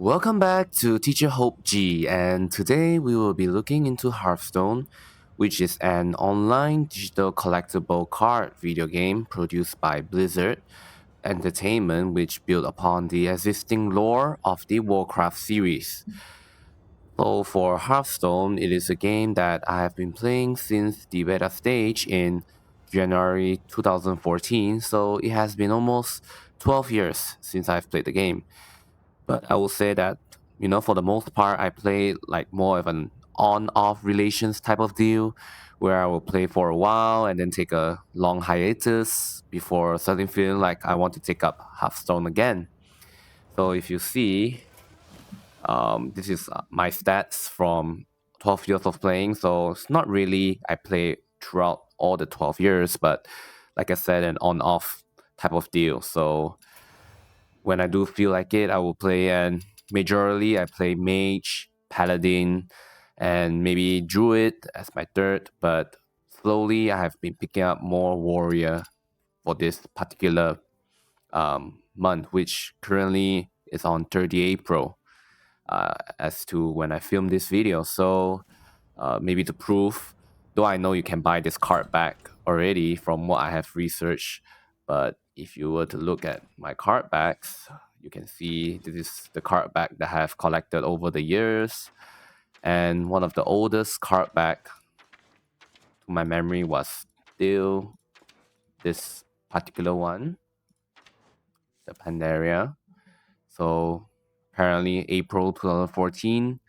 Welcome back to TeacherHopeG, and today we will be looking into Hearthstone, which is an online digital collectible card video game produced by Blizzard Entertainment, which built upon the existing lore of the Warcraft series. So for Hearthstone, it is a game that I have been playing since the beta stage in January 2014, so it has been almost 12 years since I've played the game. But I will say that, for the most part, I play like more of an on-off relations type of deal where I will play for a while and then take a long hiatus before suddenly feeling like I want to take up Hearthstone again. So if you see, this is my stats from 12 years of playing. So it's not really I play throughout all the 12 years, but like I said, an on-off type of deal. So when I do feel like it, I will play, and majorly I play Mage, Paladin, and maybe Druid as my third, but slowly I have been picking up more Warrior for this particular month, which currently is on 30 April as to when I film this video. So maybe to prove, though I know you can buy this card back already from what I have researched, but if you were to look at my card backs, you can see this is the card back that I have collected over the years. And one of the oldest card back to my memory was still this particular one, the Pandaria. So apparently April 2014,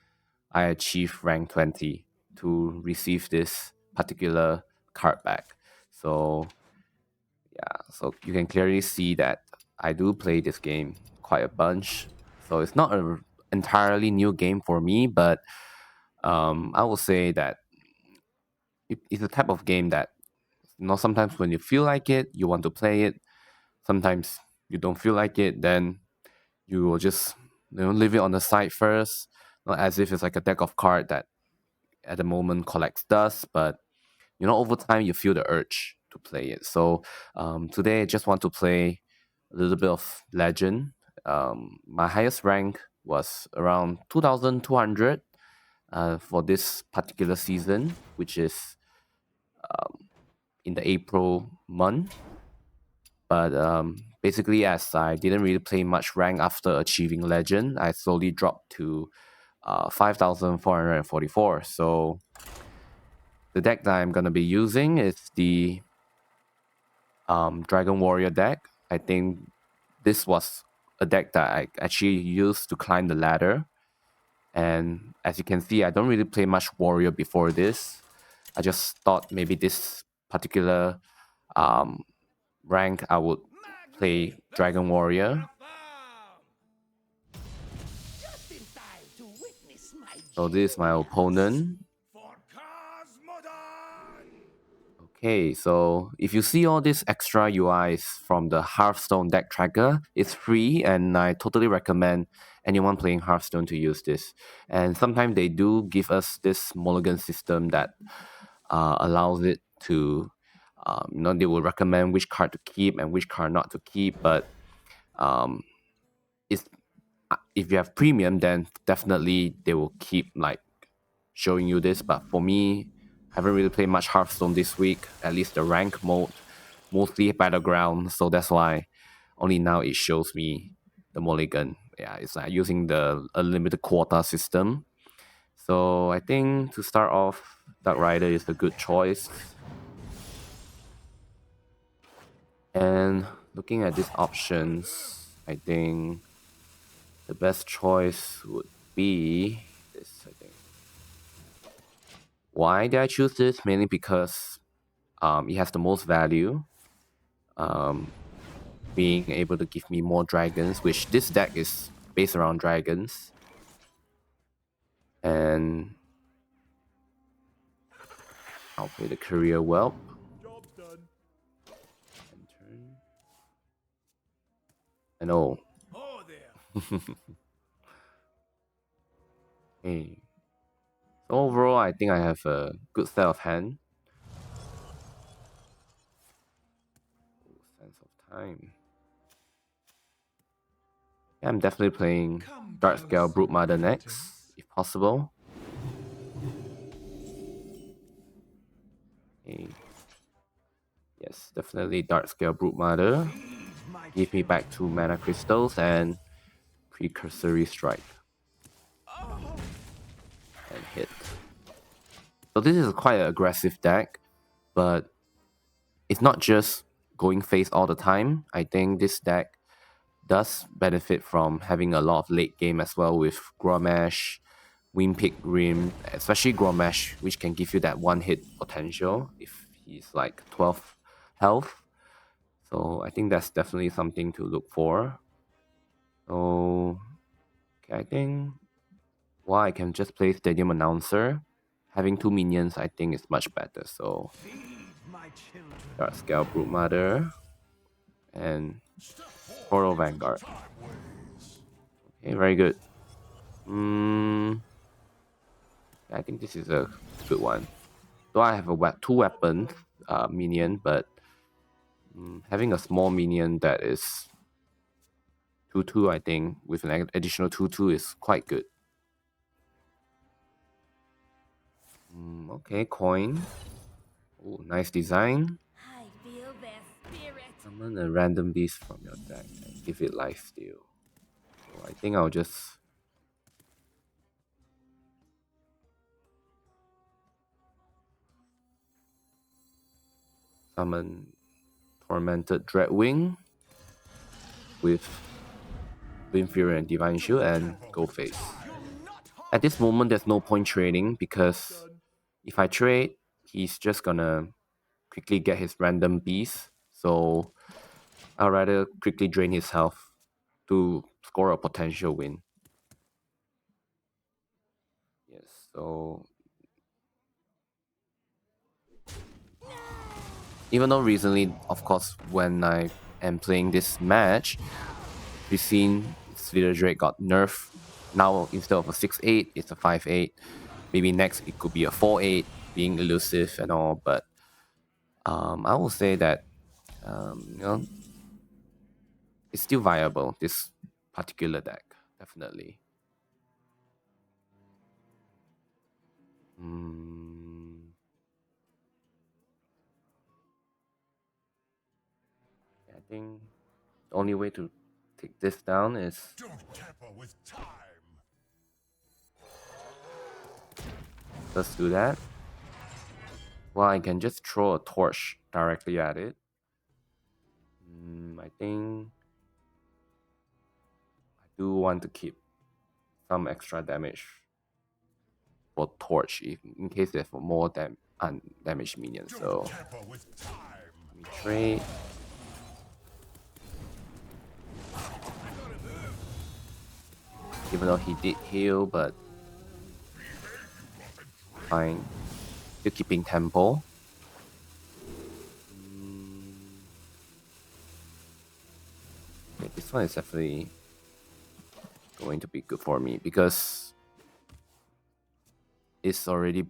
I achieved rank 20 to receive this particular card back. So yeah, so you can clearly see that I do play this game quite a bunch. So it's not an entirely new game for me, but I will say that it's a type of game that sometimes when you feel like it, you want to play it. Sometimes you don't feel like it, then you will just leave it on the side first, not as if it's like a deck of cards that at the moment collects dust, but over time you feel the urge to play it. So today I just want to play a little bit of Legend. My highest rank was around 2200 for this particular season, which is in the April month. But basically, as I didn't really play much rank after achieving Legend, I slowly dropped to 5444. So the deck that I'm going to be using is the Dragon Warrior deck. I think this was a deck that I actually used to climb the ladder. And as you can see, I don't really play much Warrior before this. I just thought maybe this particular rank I would play Dragon Warrior. So this is my opponent. Okay, so if you see all these extra UIs from the Hearthstone deck tracker, it's free, and I totally recommend anyone playing Hearthstone to use this. And sometimes they do give us this mulligan system that allows it to, they will recommend which card to keep and which card not to keep. But it's if you have premium, then definitely they will keep like showing you this. But for me, I haven't really played much Hearthstone this week, at least the rank mode, mostly Battleground, so that's why only now it shows me the mulligan. Yeah, it's like using the unlimited quota system. So I think to start off, Dark Rider is a good choice. And looking at these options, I think the best choice would be this, I think. Why did I choose this? Mainly because it has the most value. Being able to give me more dragons, which this deck is based around dragons. And I'll play the Career Whelp. Job done. I know. Oh there. Okay. So overall, I think I have a good set of hand. Sense of time. Yeah, I'm definitely playing Dark Scale Broodmother next, if possible. Okay. Yes, definitely Dark Scale Broodmother. Give me back 2 mana crystals and Precursory Strike. And hit. So this is quite an aggressive deck, but it's not just going face all the time. I think this deck does benefit from having a lot of late game as well with Grommash, Windpick Rim, especially Grommash, which can give you that one hit potential if he's like 12 health. So I think that's definitely something to look for. So okay, I think while I can just play Stadium Announcer, having 2 minions I think is much better. So Dark Scale Broodmother and Coral Vanguard. Okay, very good. I think this is a good one. Though I have a 2 weapons minion, but having a small minion that is 2/2, I think, with an additional 2/2 is quite good. Okay, coin. Oh, nice design. I feel their spirit. Summon a random beast from your deck and give it lifesteal. So I think I'll just summon Tormented Dreadwing with Wind Fury and Divine Shield and go face. At this moment, there's no point trading because if I trade, he's just gonna quickly get his random beast. So I'd rather quickly drain his health to score a potential win. Yes, so even though recently, of course, when I am playing this match, we've seen Slither Drake got nerfed. Now instead of a 6/8, it's a 5/8. Maybe next it could be a 4/8, being elusive and all. But I will say that you know, it's still viable. This particular deck, definitely. I think the only way to take this down is Don't tamper with time. let's do that. Well, I can just throw a torch directly at it. I think I do want to keep some extra damage for torch in case there's more undamaged minions. So Tamper with time. let me trade. Even though he did heal, but fine. Still keeping tempo. Okay, this one is definitely going to be good for me because it's already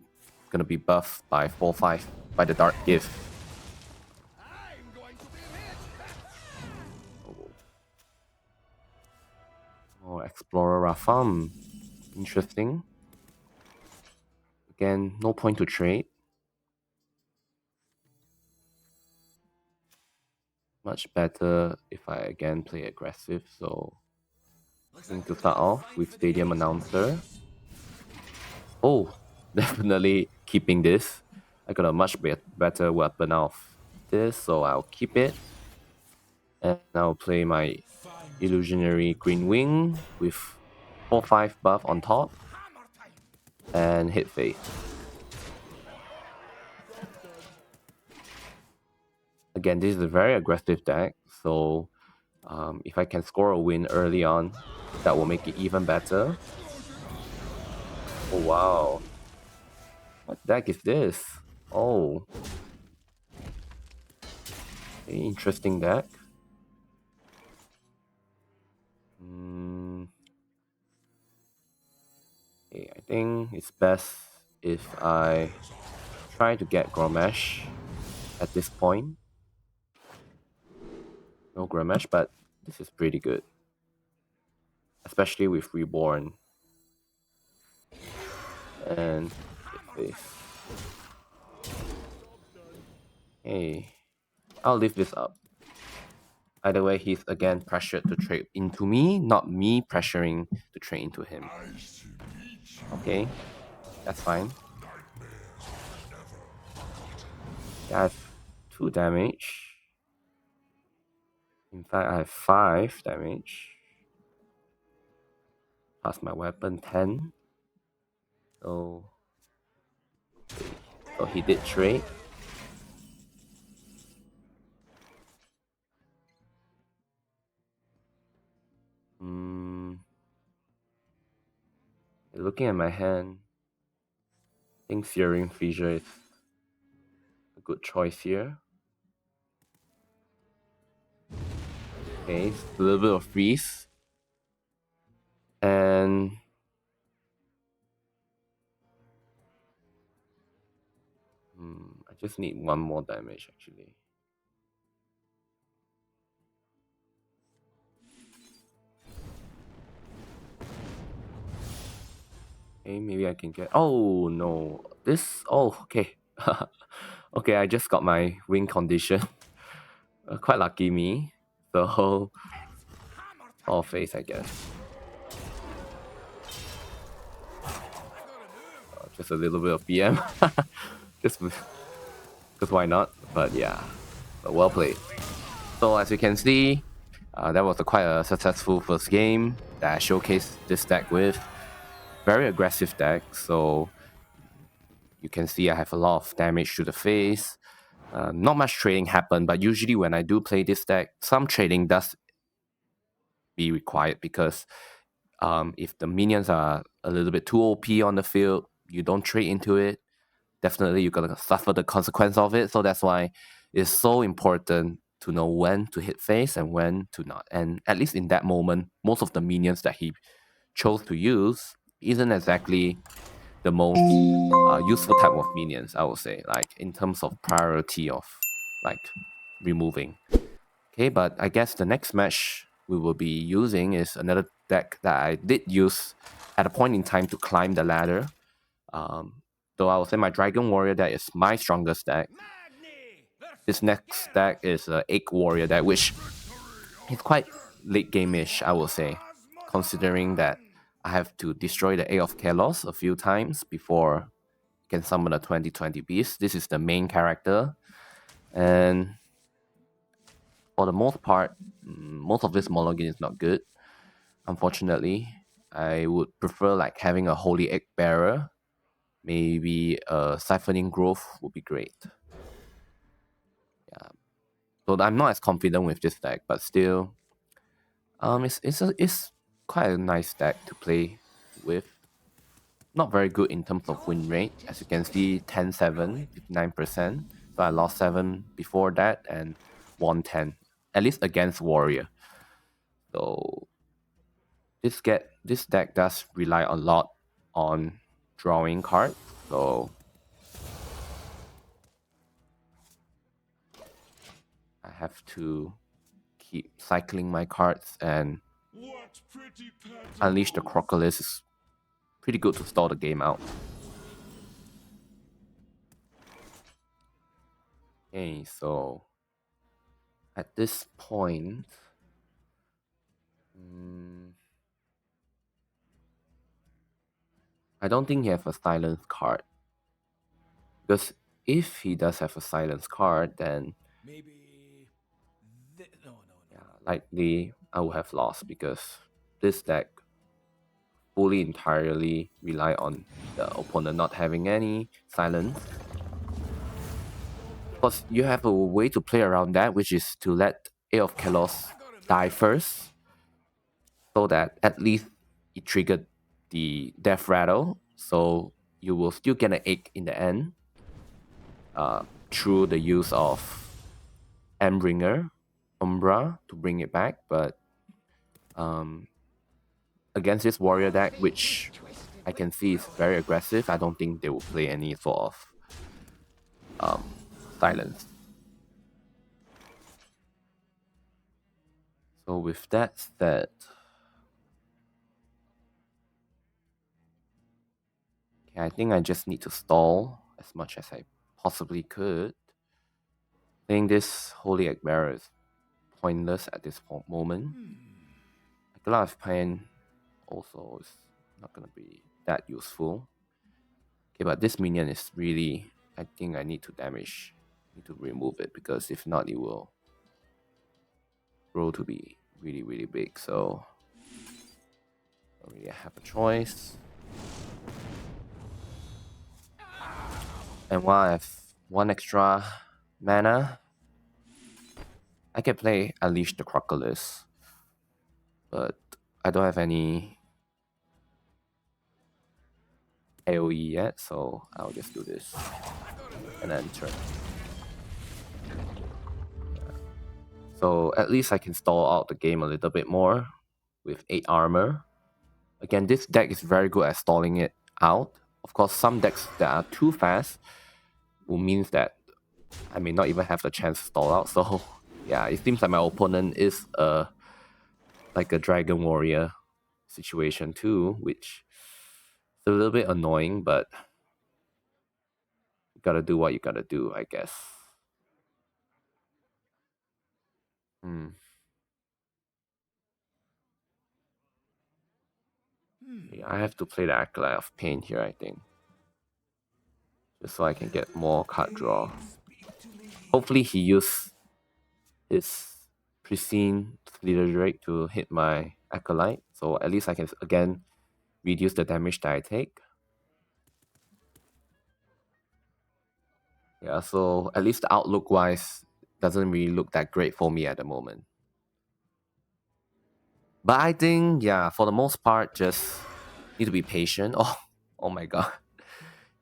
gonna be buffed by 4/5 by the Dark Gift. Oh, Explorer Rafam. Interesting. Again, no point to trade. Much better if I again play aggressive, so I think to start off with Stadium Announcer. Oh, definitely keeping this. I got a much better weapon out of this, so I'll keep it. And I'll play my Illusionary Green Wing with 4/5 buff on top and hit face. Again, this is a very aggressive deck, so if I can score a win early on, that will make it even better. Oh wow. What deck is this? Oh. Very interesting deck. Okay, I think it's best if I try to get Grommash at this point. No Grommash, but this is pretty good. especially with Reborn. And face. Hey, I'll leave this up. Either way, he's again pressured to trade into me, not me pressuring to trade into him. Okay, that's fine. I have 2 damage. In fact, I have 5 damage. Plus my weapon 10. So he did trade. Looking at my hand, I think Searing Fissure is a good choice here. Okay, a little bit of freeze. And I just need 1 more damage actually. Okay, maybe I can get... Oh no, this... Oh, okay. Okay, I just got my win condition. Quite lucky me. So, all face I guess. Just a little bit of PM. just because why not? But yeah, but well played. So as you can see, that was quite a successful first game that I showcased this deck with. Very aggressive deck, so you can see I have a lot of damage to the face. Not much trading happened, but usually when I do play this deck, some trading does be required because if the minions are a little bit too OP on the field, you don't trade into it, definitely you're gonna suffer the consequence of it. So that's why it's so important to know when to hit face and when to not. And at least in that moment, most of the minions that he chose to use isn't exactly the most useful type of minions, I would say, like in terms of priority of like removing. Okay, but I guess the next match we will be using is another deck that I did use at a point in time to climb the ladder. Though I would say my Dragon Warrior deck is my strongest deck. This next deck is an Egg Warrior deck, which is quite late game-ish, I would say, considering that I have to destroy the Egg of Kalos a few times before I can summon a 2020 beast. This is the main character, and for the most part, most of this Mulligan is not good. Unfortunately, I would prefer like having a Holy Egg Bearer. Maybe a Siphoning Growth would be great. Yeah. So I'm not as confident with this deck, but still, it's quite a nice deck to play with. Not very good in terms of win rate. As you can see, 10-7, 59%. So I lost 7 before that and won 10, at least against Warrior. So this deck does rely a lot on drawing cards. So I have to keep cycling my cards, and Unleash the Crocodile is pretty good to stall the game out. Okay, so at this point, I don't think he has a silence card. Because if he does have a silence card, then Maybe. No. yeah, likely I will have lost because this deck fully entirely rely on the opponent not having any silence. Because you have a way to play around that, which is to let Egg of Kalos die first, so that at least it triggered the death rattle, so you will still get an egg in the end through the use of Endbringer, Umbra to bring it back. But against this warrior deck, which I can see is very aggressive, I don't think they will play any sort of silence. So with that said, Okay, I think I just need to stall as much as I possibly could. I think this Holy Egg Bearer is pointless at this moment. Glass Pen also is not gonna be that useful. Okay, but this minion is really, I think I need to remove it, because if not, it will grow to be really, really big. So I don't really have a choice. And while I have one extra mana, I can play Unleash the Crocodilus, but I don't have any AoE yet, so I'll just do this and then turn. So at least I can stall out the game a little bit more with 8 armor. Again, this deck is very good at stalling it out. Of course, some decks that are too fast will means that I may not even have the chance to stall out. So yeah, it seems like my opponent is like a Dragon Warrior situation too, which is a little bit annoying, but you gotta do what you gotta do, I guess. Yeah, I have to play the Acolyte of Pain here, I think, just so I can get more card draw. Hopefully he used his Pristine Leader Drake to hit my Acolyte, so at least I can again reduce the damage that I take. Yeah, so at least the outlook wise doesn't really look that great for me at the moment. But I think, yeah, for the most part, just need to be patient. Oh my god.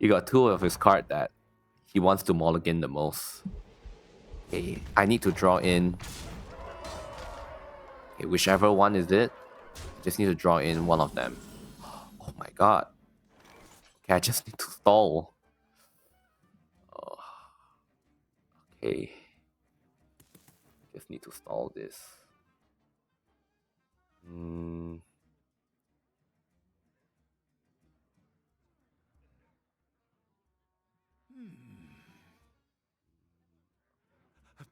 You got two of his card that he wants to mulligan the most. Okay, I need to draw in. Okay, whichever one is it, just need to draw in one of them. Oh my god. Okay, I just need to stall. Oh, okay. Just need to stall this.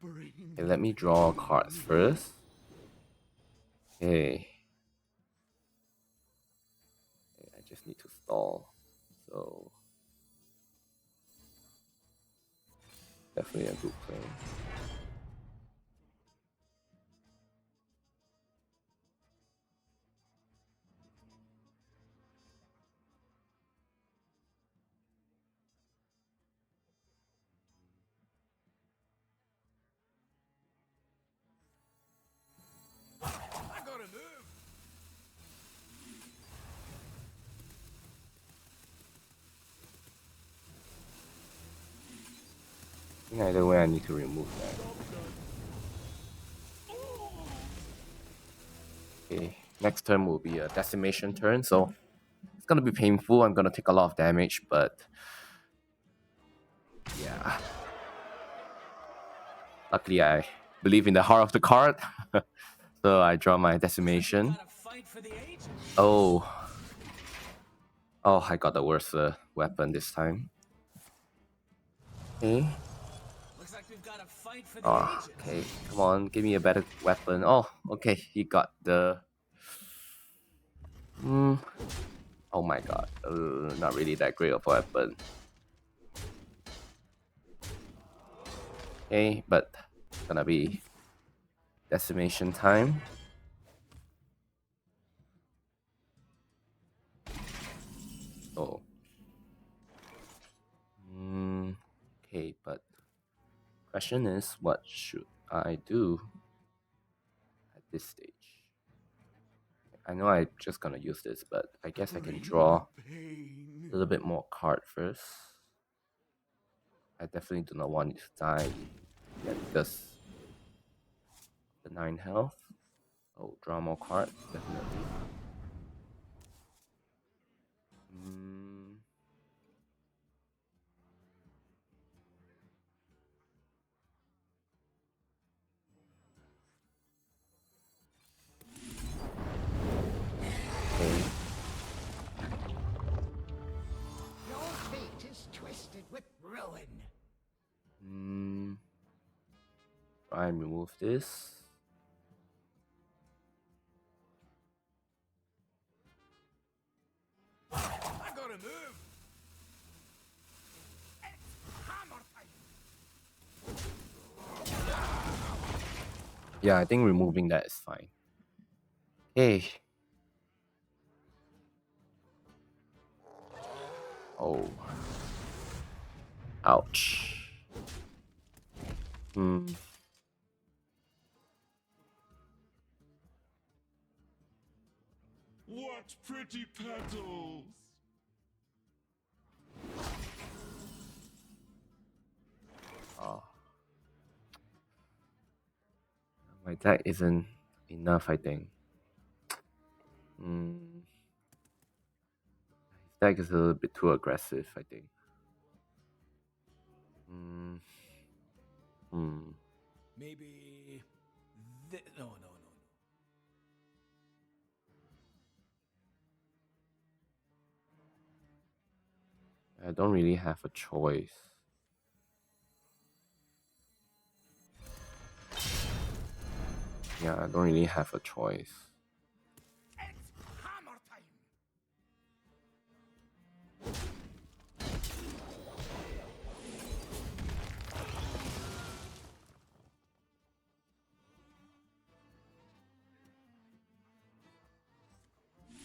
Okay, let me draw cards first. Okay. I just need to stall. So definitely a good play. I think either way I need to remove that. Okay, next turn will be a decimation turn, so it's gonna be painful. I'm gonna take a lot of damage, but yeah. Luckily I believe in the heart of the card. So I draw my decimation. Oh. Oh, I got the worst weapon this time. Okay. Oh, okay, come on, give me a better weapon. Oh, okay, he got the... Oh my god, not really that great of a weapon. Okay, but it's gonna be decimation time. Oh. Okay, but question is, what should I do at this stage? I know I'm just gonna use this, but I guess I can draw a little bit more card first. I definitely do not want it to die yet because the 9 health. Oh, draw more card, definitely. Okay. going. Try and remove this. I gotta move. It's hammer time. Yeah, I think removing that is fine. Okay. Oh. Ouch. What pretty petals! Oh. My deck isn't enough, I think. His deck is a little bit too aggressive, I think. Maybe. No. I don't really have a choice. Yeah, I don't really have a choice. It's hammer time.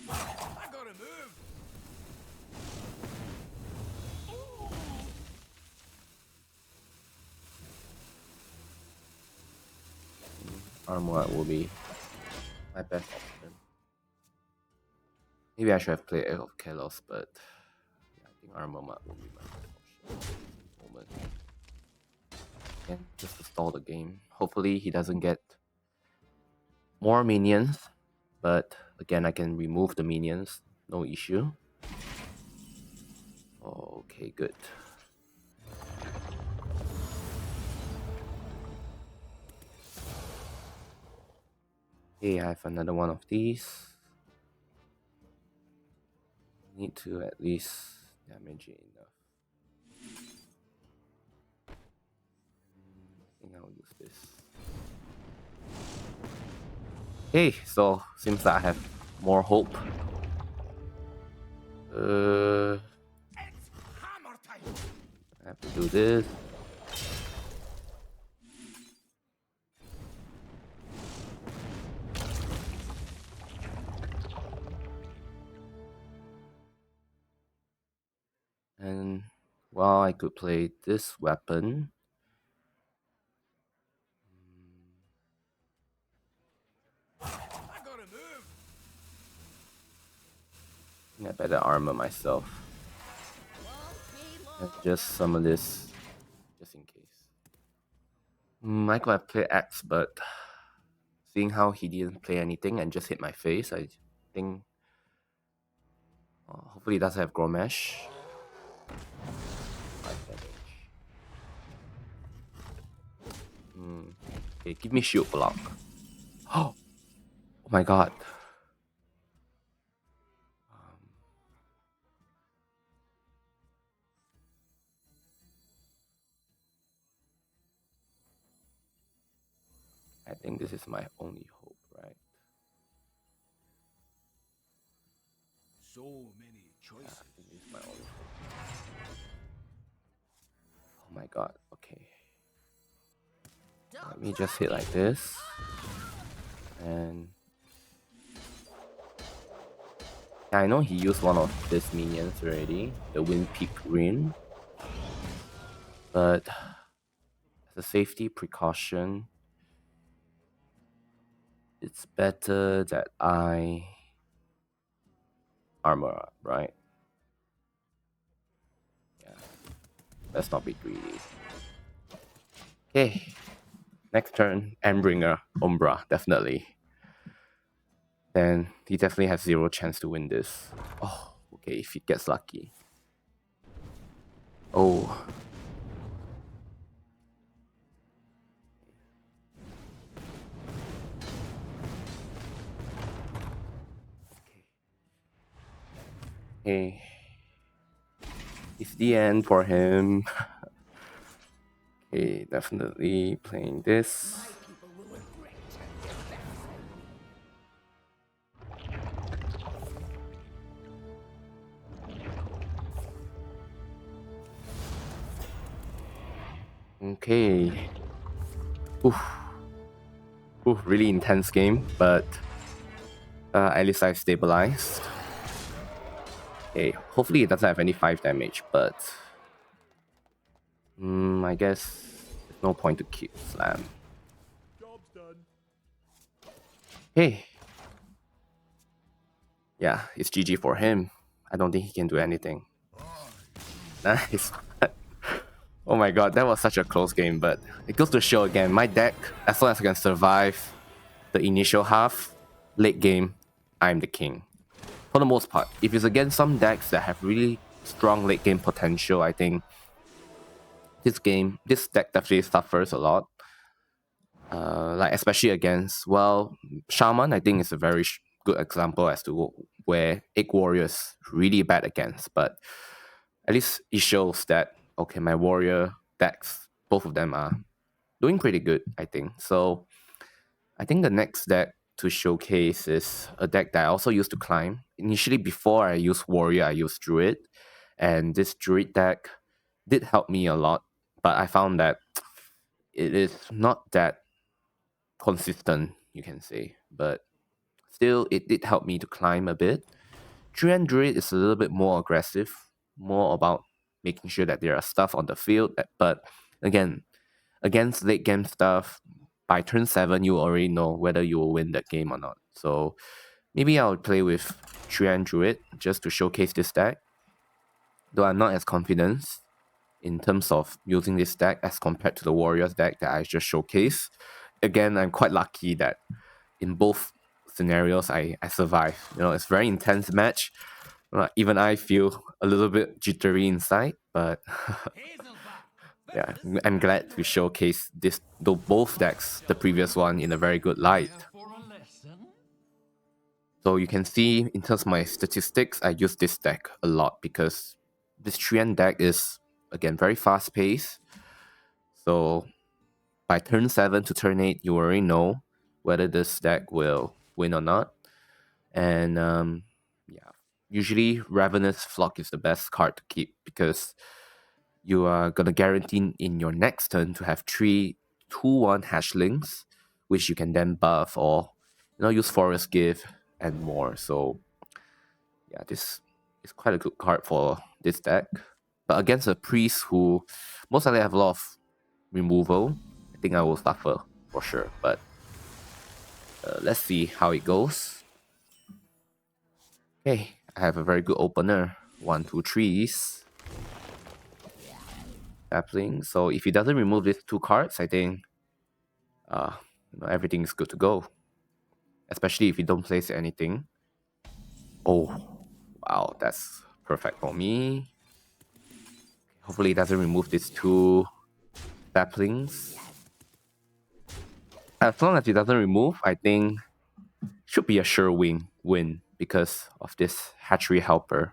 I gotta move. Armor will be my best option. Maybe I should have played Egg of Kalos, but yeah, I think Armor will be my best option at the moment. And just to stall the game. Hopefully he doesn't get more minions, but again I can remove the minions, no issue. Okay, good. Okay, I have another one of these. Need to at least damage it enough. I think I'll use this. Okay, so seems that I have more hope. It's hammer time. I have to do this. And well, I could play this weapon. I gotta move. I think I better armor myself. And just summon this just in case. I could have played X, but seeing how he didn't play anything and just hit my face, I think hopefully he doesn't have Gromesh. 5 damage. Okay, give me shield block. Oh my god. I think this is my only hope, right? So many choices. I think this is my only hope. Oh my god, okay. Let me just hit like this. And I know he used one of these minions already, the Wind Peak Rin. But as a safety precaution, it's better that I armor up, right? Yeah. Let's not be greedy. Okay. Next turn, Endbringer, Umbra, definitely. Then he definitely has 0 chance to win this. Oh, okay, if he gets lucky. Oh. Okay. It's the end for him. Okay, definitely playing this. My people will regret Okay. Oof. Oof, really intense game, but at least I've stabilized. Okay, hopefully it doesn't have any 5 damage, but I guess there's no point to keep slam. Job's done. Hey. Yeah, it's GG for him. I don't think he can do anything. Nice. Oh my god, that was such a close game, but it goes to show again, my deck, as long as I can survive the initial half, late game, I'm the king. For the most part. If it's against some decks that have really strong late game potential, I think this deck definitely suffers a lot. Like especially against, well, Shaman, I think is a very good example as to where Egg Warrior's really bad against, but at least it shows that, okay, my Warrior decks, both of them are doing pretty good, I think. So I think the next deck to showcase is a deck that I also used to climb. Initially, before I used Warrior, I used Druid, and this Druid deck did help me a lot, but I found that it is not that consistent, you can say, but still, it did help me to climb a bit. Treant Druid is a little bit more aggressive, more about making sure that there are stuff on the field, but again, against late game stuff, by turn 7, you already know whether you will win that game or not. So maybe I'll play with Treant Druid just to showcase this deck, though I'm not as confident in terms of using this deck as compared to the Warriors deck that I just showcased. Again, I'm quite lucky that in both scenarios I survived. You know, it's a very intense match. Even I feel a little bit jittery inside, but Hazelback. yeah, I'm glad to showcase both decks, the previous one, in a very good light. So you can see in terms of my statistics, I use this deck a lot because this Treant deck is, again, very fast paced. So by turn 7 to turn 8, you already know whether this deck will win or not. And yeah, usually Ravenous Flock is the best card to keep because you are gonna guarantee in your next turn to have 3 2/1 hashlings, which you can then buff or use Forest Gift and more. So yeah, this is quite a good card for this deck. But against a priest who most likely have a lot of removal, I think I will suffer for sure. But let's see how it goes. Okay, I have a very good opener. 1, 2, 3s. Sapling. So if he doesn't remove these 2 cards, I think everything is good to go. Especially if you don't place anything. Oh, wow, that's perfect for me. Hopefully he doesn't remove these 2 saplings. As long as he doesn't remove, I think should be a sure win because of this hatchery helper.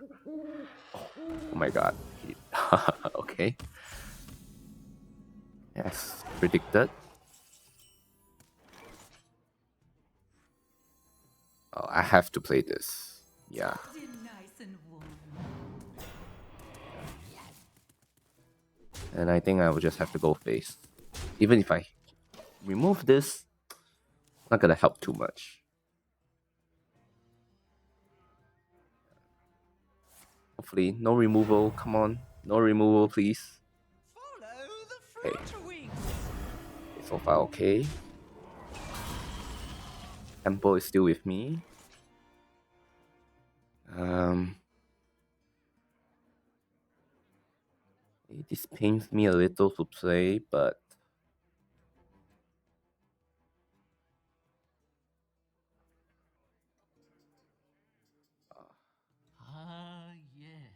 Oh my god. Okay. As predicted. Oh, I have to play this. Yeah. And I think I will just have to go face. Even if I remove this, not gonna help too much. Hopefully, no removal. Come on. No removal, please. Okay. So far, okay. Tempo is still with me. This pains me a little to play, but Yes.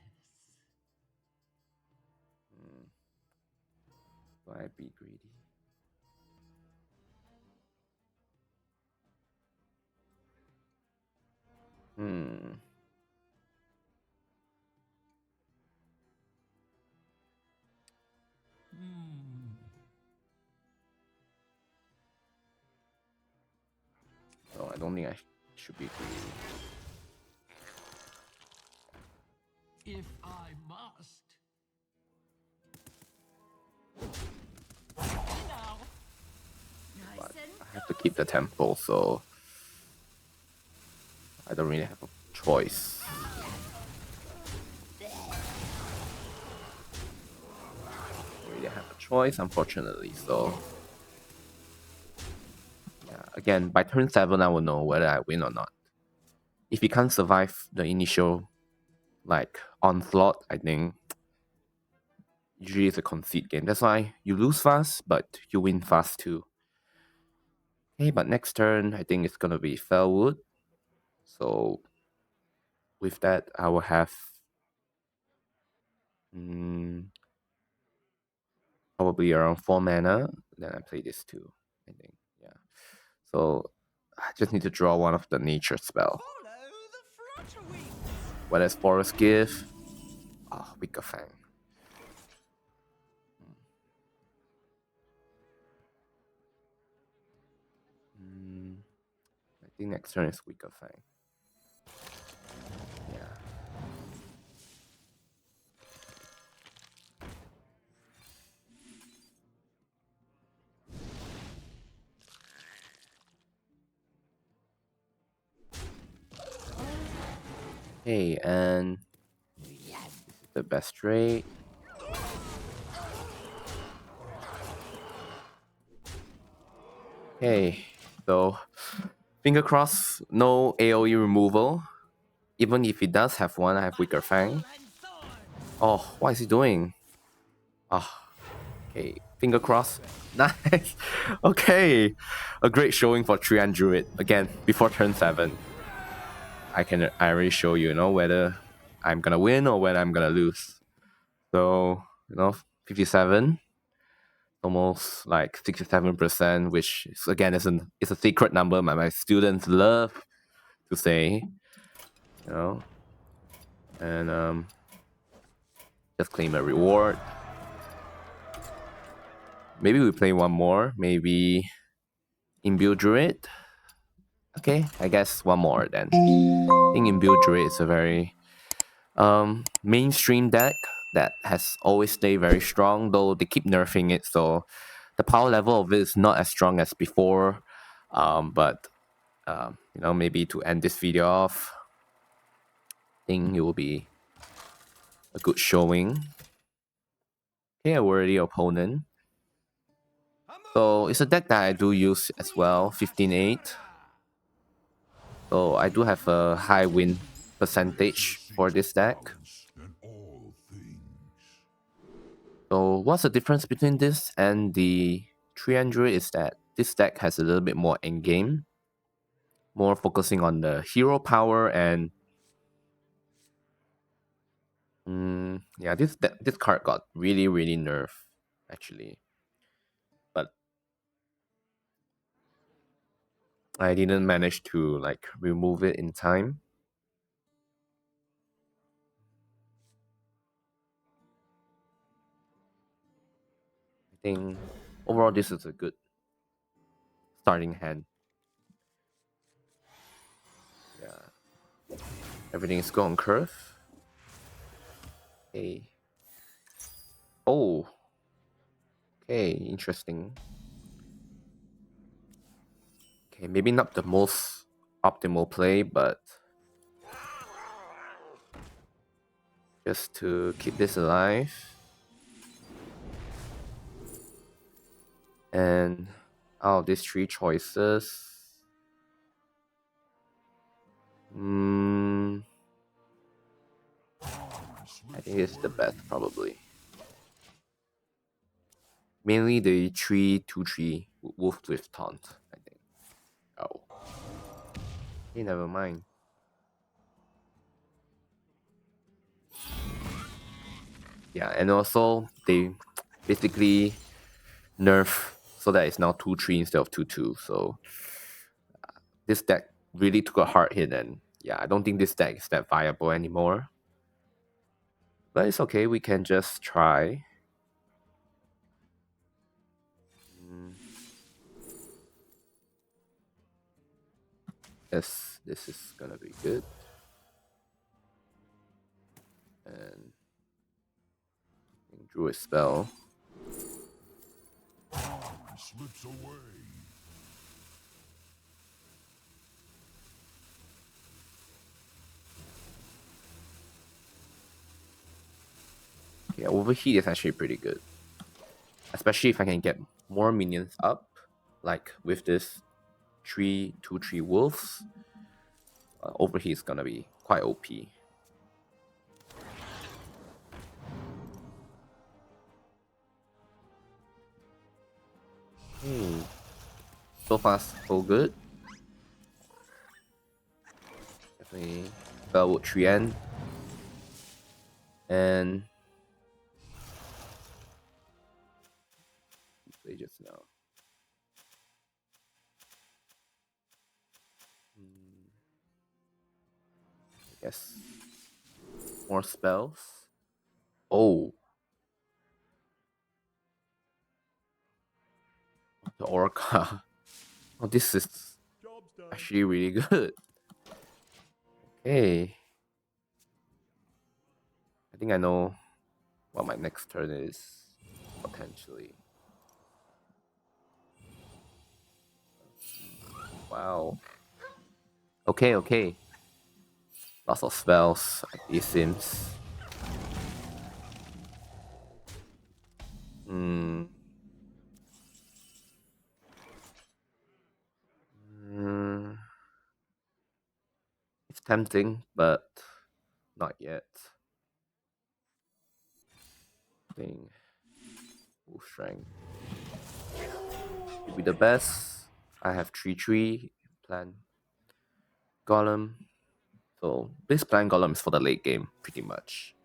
why be greedy? Hmm. don't think I should be greedy. If I must. Now. Nice But and I have to keep the tempo, so I don't really have a choice. Don't really have a choice, unfortunately. So yeah, again, by turn 7, I will know whether I win or not. If he can't survive the initial like onslaught, I think usually it's a concede game. That's why you lose fast, but you win fast too. Okay, but next turn, I think it's gonna be Fellwood. So with that, I will have probably around 4 mana. Then I play this too, I think. Yeah. So I just need to draw one of the nature spell. Whether it's Forest Gift, Wicker Fang. I think next turn is Wicker Fang. Yeah. Hey, and this is the best trade. Okay, so finger crossed, no AoE removal. Even if he does have one, I have Wicker Fang. Oh, what is he doing? Okay, finger crossed. Nice. Okay, a great showing for Treant and Druid. Again, before turn 7. I already show you, whether I'm gonna win or whether I'm gonna lose. So, 57, almost like 67%, which is, again, is a secret number my students love to say, and just claim a reward. Maybe we play one more, maybe Imbue Druid. Okay, I guess one more then. I think Imbue Druid is a very mainstream deck that has always stayed very strong, though they keep nerfing it, so the power level of it is not as strong as before. But maybe to end this video off, I think it will be a good showing. Okay, a worthy opponent. So it's a deck that I do use as well, 15-8. So I do have a high win percentage for this deck. So what's the difference between this and the 300 is that this deck has a little bit more endgame, more focusing on the hero power and yeah, this card got really nerfed actually, but I didn't manage to like remove it in time. I think overall this is a good starting hand. Yeah, everything is going curve. Okay. Oh. Okay, interesting. Okay, maybe not the most optimal play, but just to keep this alive. And out of these 3 choices, I think it's the best probably. Mainly the 3/2/3 Wolf with Taunt, I think. Oh. Hey, never mind. Yeah, and also they basically nerf so that it's now 2/3 instead of 2/2. So this deck really took a hard hit, and yeah, I don't think this deck is that viable anymore. But it's okay, we can just try. Yes, this is gonna be good. And drew a spell. Slips away. Yeah, overheat is actually pretty good. Especially if I can get more minions up, like with this 3/2/3 wolves. Overheat is gonna be quite OP. So far, so good. Definitely spell with Treant. And play just now. I guess more spells. Oh, the Orca. Oh, this is Job's done. actually really good. Okay. I think I know what my next turn is, potentially. Wow. Okay, okay. Lots of spells, it seems. Hmm. Mm, it's tempting, but not yet. I think full strength will be the best. I have 3/3 plan golem. So this plan golem is for the late game, pretty much.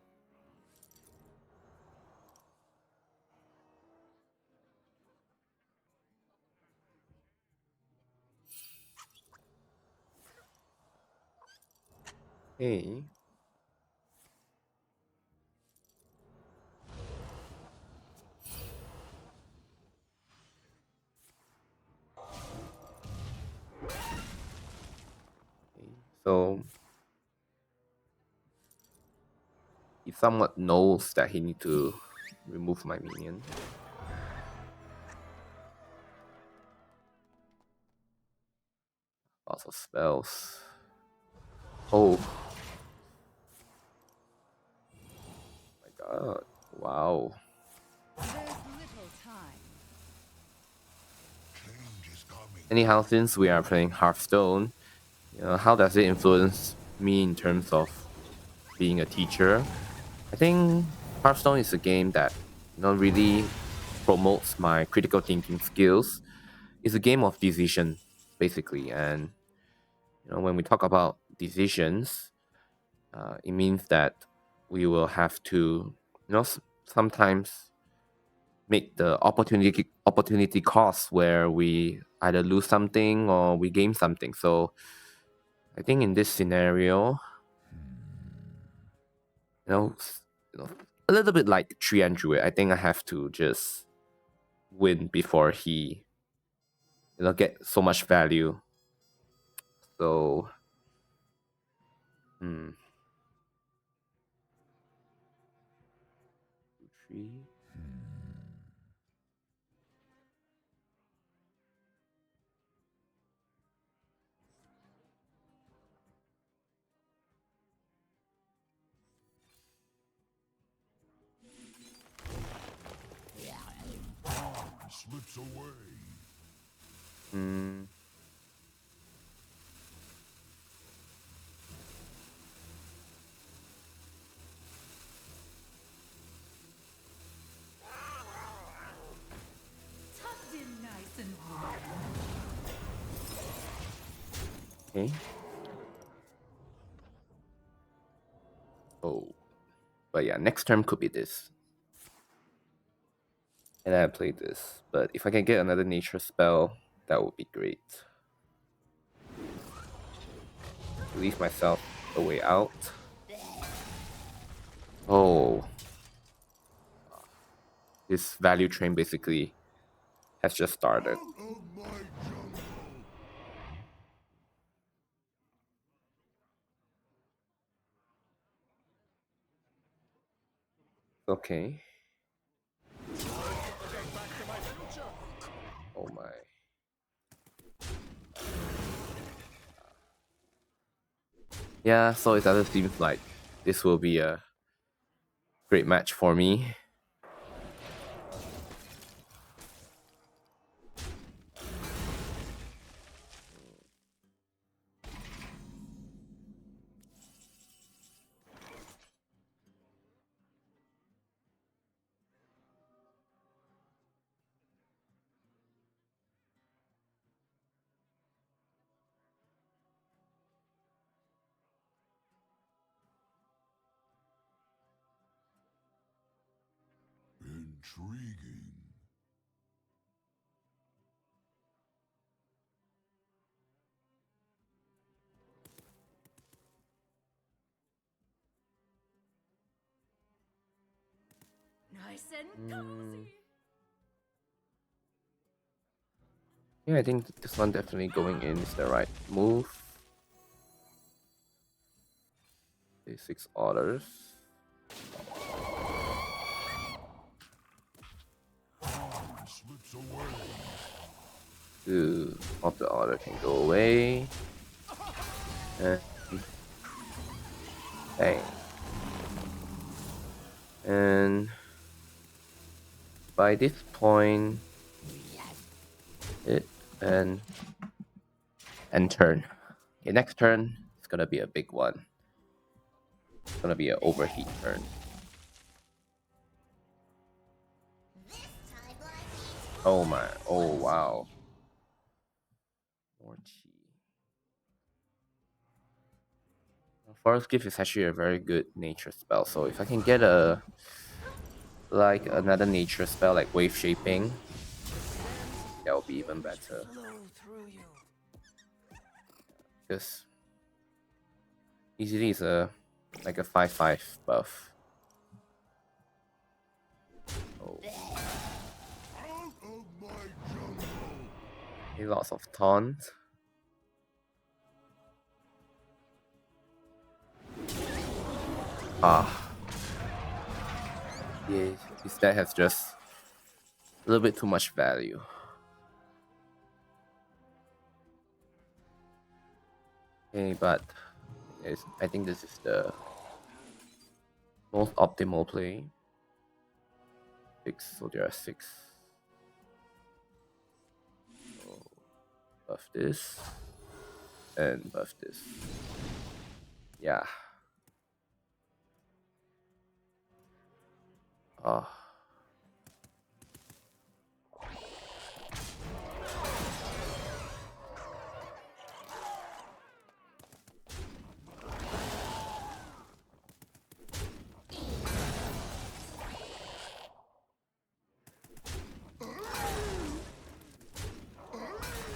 Hey. So he somewhat knows that he need to remove my minion. Lots of spells. Oh my god. Wow. There's little time. Change is coming. Anyhow, since we are playing Hearthstone, how does it influence me in terms of being a teacher? I think Hearthstone is a game that really promotes my critical thinking skills. It's a game of decision, basically, and when we talk about decisions, it means that we will have to, sometimes make the opportunity cost where we either lose something or we gain something. So I think in this scenario, you know, a little bit like Treant Druid, I think I have to just win before he, get so much value. So, hmm, 3. Slips away. Hmm. Tucked in nice and warm. Okay. Oh, but yeah, next term could be this. And I play this, but if I can get another nature spell, that would be great. Leave myself a way out. Oh, this value train basically has just started. Out of my jungle. Okay. Oh my. Yeah, so it doesn't seem like this will be a great match for me. Intriguing. Nice and cozy. Yeah, I think this one definitely going in is the right move. 6 orders. Slips away. Two of the order can go away. And bang. And by this point, it and turn. Okay, next turn it's gonna be a big one. It's gonna be an overheat turn. Oh my! Oh wow! More chi. Forest Gift is actually a very good nature spell. So if I can get a another nature spell like Wave Shaping, that would be even better. Because easily it's a like a 5/5 buff. Oh. Out of my jungle. Okay, lots of taunt. Ah. Yeah, his stat has just a little bit too much value. Okay, but I think this is the most optimal play. 6, so there are 6. So buff this and buff this. Yeah. Ah.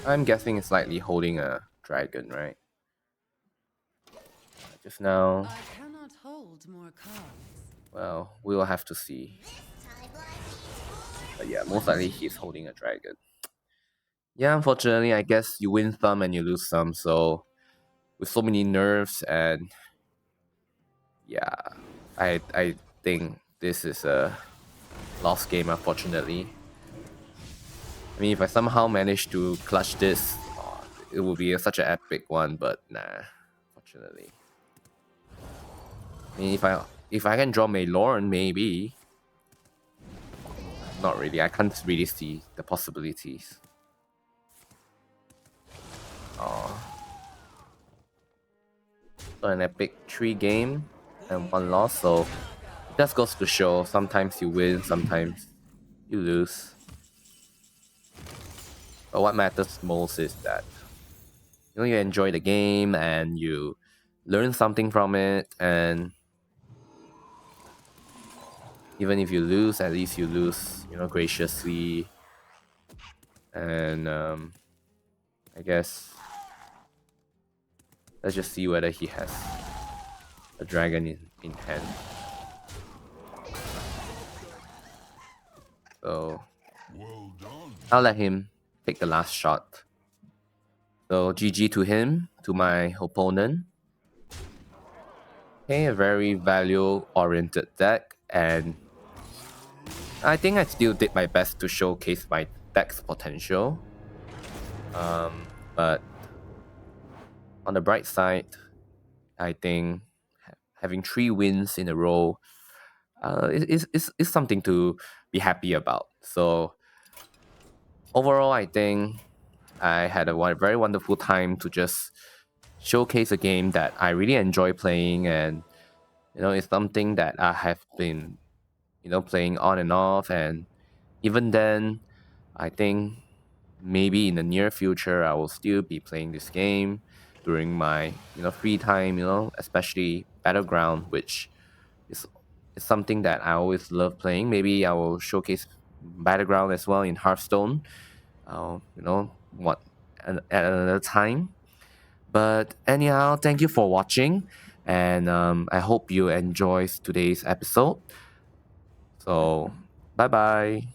I'm guessing it's likely holding a dragon, right? Just now. I cannot hold more cards. Well, we will have to see. But yeah, most likely he's holding a dragon. Yeah, unfortunately, I guess you win some and you lose some. So with so many nerfs and yeah, I think this is a lost game, unfortunately. I mean, if I somehow manage to clutch this, it would be such an epic one. But nah, unfortunately. I mean, if I can draw Maylorn, maybe. Not really. I can't really see the possibilities. So an epic 3 game and 1 loss. So it just goes to show sometimes you win, sometimes you lose. But what matters most is that you enjoy the game and you learn something from it, and even if you lose, at least you lose, graciously. And I guess let's just see whether he has a dragon in hand. So Well done. I'll let him take the last shot. So GG to him, to my opponent. Okay, a very value-oriented deck, and I think I still did my best to showcase my deck's potential. But on the bright side, I think having 3 wins in a row is something to be happy about. So overall, I think I had a very wonderful time to just showcase a game that I really enjoy playing, and it's something that I have been playing on and off. And even then, I think maybe in the near future I will still be playing this game during my free time, especially Battleground, which is something that I always love playing. Maybe I will showcase Battleground as well in Hearthstone. What at another time. But anyhow, thank you for watching, and I hope you enjoy today's episode. So bye bye.